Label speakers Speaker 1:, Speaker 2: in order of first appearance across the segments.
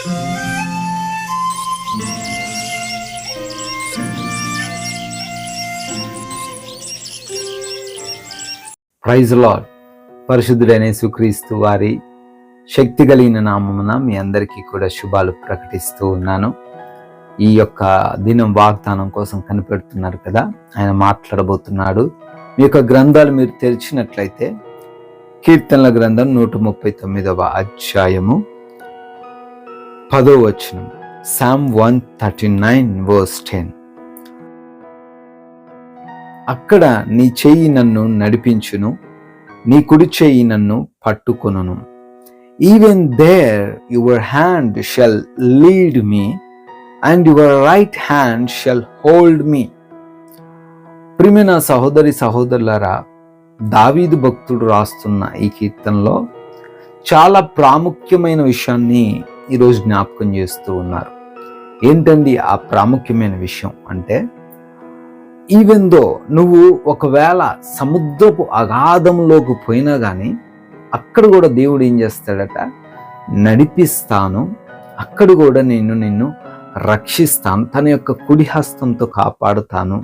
Speaker 1: Praise lord. పరిశుద్ధుడైన యేసుక్రీస్తు వారి శక్తి కలిగిన నామమున మీ అందరికీ కూడా శుభాలు ప్రకటిస్తూ ఉన్నాను. ఈ యొక్క దినం వాగ్దానం కోసం కనిపెడుతున్నారు కదా, ఆయన మాట్లాడబోతున్నాడు. మీ యొక్క గ్రంథాలు మీరు తెరిచినట్లయితే కీర్తనల గ్రంథం 139వ అధ్యాయము 10వ వచనం, సామ్ 139:10. అక్కడ నీ చెయ్యి నన్ను నడిపించును, నీ కుడి చెయ్యి నన్ను పట్టుకొనును. Even there your hand shall lead me and your right hand shall hold me. ప్రియమైన సహోదరి సహోదరులారా, దావీదు భక్తుడు రాస్తున్న ఈ కీర్తనలో చాలా ప్రాముఖ్యమైన విషయాన్ని ఈరోజు జ్ఞాపకం చేస్తూ ఉన్నారు. ఏంటండి ఆ ప్రాముఖ్యమైన విషయం అంటే, ఈవెన్ దో నువ్వు ఒకవేళ సముద్రపు అగాధంలోకి పోయినా కానీ అక్కడ కూడా దేవుడు ఏం చేస్తాడట, నడిపిస్తాను, అక్కడ కూడా నేను నిన్ను రక్షిస్తాను, తన యొక్క కుడి హస్తంతో కాపాడుతాను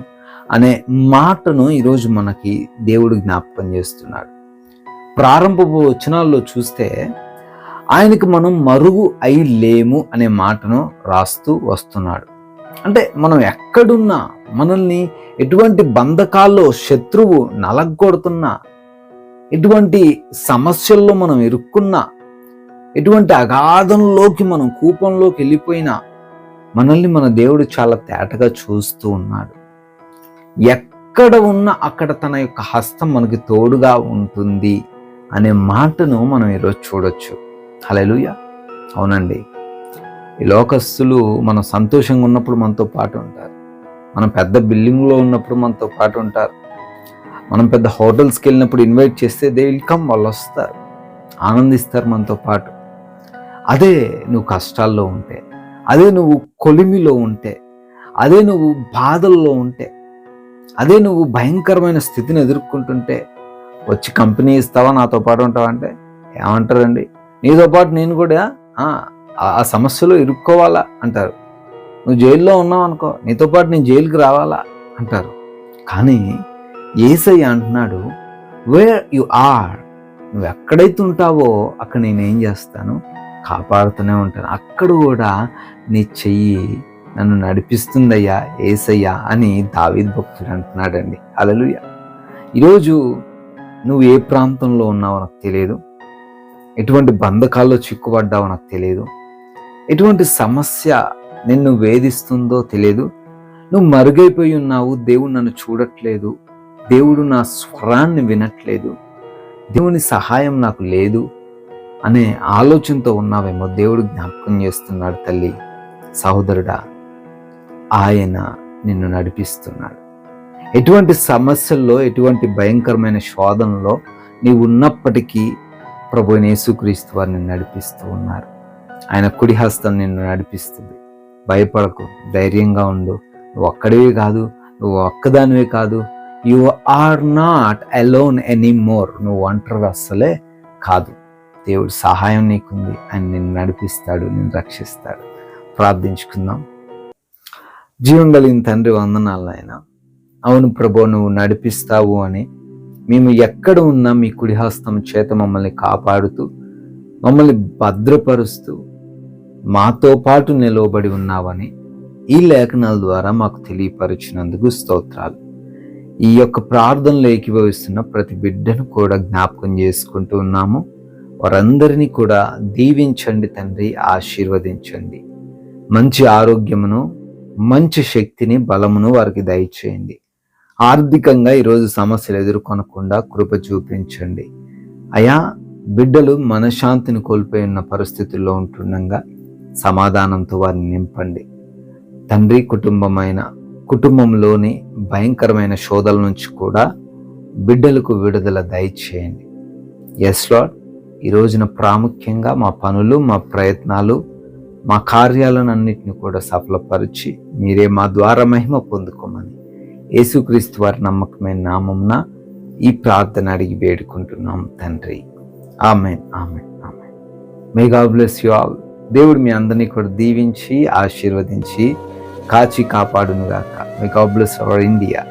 Speaker 1: అనే మాటను ఈరోజు మనకి దేవుడు జ్ఞాపకం చేస్తున్నాడు. ప్రారంభపు వచనాల్లో చూస్తే ఆయనకు మనం మరుగు అయి లేము అనే మాటను రాస్తూ వస్తున్నాడు. అంటే మనం ఎక్కడున్నా, మనల్ని ఎటువంటి బంధకాల్లో శత్రువు నలగొడుతున్నా, ఎటువంటి సమస్యల్లో మనం ఇరుక్కున్నా, ఎటువంటి అగాధంలోకి మనం కూపంలోకి వెళ్ళిపోయినా మనల్ని మన దేవుడు చాలా తేటగా చూస్తూ ఉన్నాడు. ఎక్కడ ఉన్నా అక్కడ తన యొక్క హస్తం మనకి తోడుగా ఉంటుంది అనే మాటను మనం ఈరోజు చూడొచ్చు. హల్లెలూయా. అవునండి, ఈ లోకస్తులు మనం సంతోషంగా ఉన్నప్పుడు మనతో పాటు ఉంటారు, మనం పెద్ద బిల్డింగ్లో ఉన్నప్పుడు మనతో పాటు ఉంటారు, మనం పెద్ద హోటల్స్కి వెళ్ళినప్పుడు ఇన్వైట్ చేస్తే దే విల్ కమ్, వాళ్ళు వస్తారు, ఆనందిస్తారు మనతో పాటు. అదే నువ్వు కష్టాల్లో ఉంటే, అదే నువ్వు కొలిమిలో ఉంటే, అదే నువ్వు బాధల్లో ఉంటే, అదే నువ్వు భయంకరమైన స్థితిని ఎదుర్కొంటుంటే వచ్చి కంపెనీ ఇస్తావా, నాతో పాటు ఉంటావా అంటే ఏమంటారండి, నీతో పాటు నేను కూడా ఆ సమస్యలో ఇరుక్కోవాలా అంటారు. నువ్వు జైల్లో ఉన్నావు అనుకో, నీతో పాటు నేను జైలుకి రావాలా అంటారు. కానీ యేసయ్య అంటున్నాడు, వేర్ యు ఆర్, నువ్వు ఎక్కడైతే ఉంటావో అక్కడ నేనేం చేస్తాను, కాపాడుతూనే ఉంటాను, అక్కడ కూడా నీ చెయ్యి నన్ను నడిపిస్తుందయ్యా యేసయ్య అని దావీదు భక్తుడు అంటున్నాడండి. హల్లెలూయా. ఈరోజు నువ్వు ఏ ప్రాంతంలో ఉన్నావో నాకు తెలియదు, ఎటువంటి బంధకాల్లో చిక్కుపడ్డావో నాకు తెలియదు, ఎటువంటి సమస్య నిన్ను వేధిస్తుందో తెలియదు, నువ్వు మరుగైపోయి ఉన్నావు, దేవుడు నన్ను చూడట్లేదు, దేవుడు నా స్వరాన్ని వినట్లేదు, దేవుని సహాయం నాకు లేదు అనే ఆలోచనతో ఉన్నావేమో. దేవుడు జ్ఞాపకం చేస్తున్నాడు, తల్లి సహోదరుడా, ఆయన నిన్ను నడిపిస్తున్నాడు. ఎటువంటి సమస్యల్లో, ఎటువంటి భయంకరమైన శోధనలో నీవు ఉన్నప్పటికీ ప్రభువైన యేసుక్రీస్తు వారు నిన్ను నడిపిస్తూ ఉన్నారు. ఆయన కుడి హస్తం నిన్ను నడిపిస్తుంది. భయపడకు, ధైర్యంగా ఉండు. నువ్వు ఒక్కడివే కాదు, నువ్వు ఒక్కదానివే కాదు, you are not alone anymore. నువ్వు ఒంటరిగా అస్సలే కాదు. దేవుడు సహాయం నీకుంది, ఆయన నిన్ను నడిపిస్తాడు, నిన్ను రక్షిస్తాడు. ప్రార్థించుకుందాం. జీవం కలిగిన తండ్రి, వందనాలు నాయన. అవును ప్రభు, నువ్వు నడిపిస్తావు అని మేము ఎక్కడ ఉన్నా మీ కుడి హస్తం చేత మమ్మల్ని కాపాడుతూ, మమ్మల్ని భద్రపరుస్తూ, మాతో పాటు నిలవబడి ఉన్నావని ఈ లేఖనాల ద్వారా మాకు తెలియపరిచినందుకు స్తోత్రాలు. ఈ యొక్క ప్రార్థనలో ఏకీభవిస్తున్న ప్రతి బిడ్డను కూడా జ్ఞాపకం చేసుకుంటూ ఉన్నాము. వారందరినీ కూడా దీవించండి తండ్రి, ఆశీర్వదించండి. మంచి ఆరోగ్యమును, మంచి శక్తిని, బలమును వారికి దయచేయండి. ఆర్థికంగా ఈరోజు సమస్యలు ఎదుర్కొనకుండా కృప చూపించండి. అయా, బిడ్డలు మనశ్శాంతిని కోల్పోయి ఉన్న పరిస్థితుల్లో ఉంటుండగా సమాధానంతో వారిని నింపండి తండ్రి. కుటుంబంలోని భయంకరమైన శోధల నుంచి కూడా బిడ్డలకు విడుదల దయచేయండి. ఎస్ లార్డ్, ఈ రోజున ప్రాముఖ్యంగా మా పనులు, మా ప్రయత్నాలు, మా కార్యాలను అన్నిటిని కూడా సఫలపరిచి మీరే మా ద్వారా మహిమ పొందుకోమని యేసుక్రీస్తు వారి నమ్మకమైన నామమున ఈ ప్రార్థన అడిగి వేడుకుంటున్నాం తండ్రి. ఆమెన్, ఆమెన్, ఆమెన్. May God bless you all. దేవుడు మీ అందరినీ కూడా దీవించి ఆశీర్వదించి కాచి కాపాడునుగాక. May God bless our India.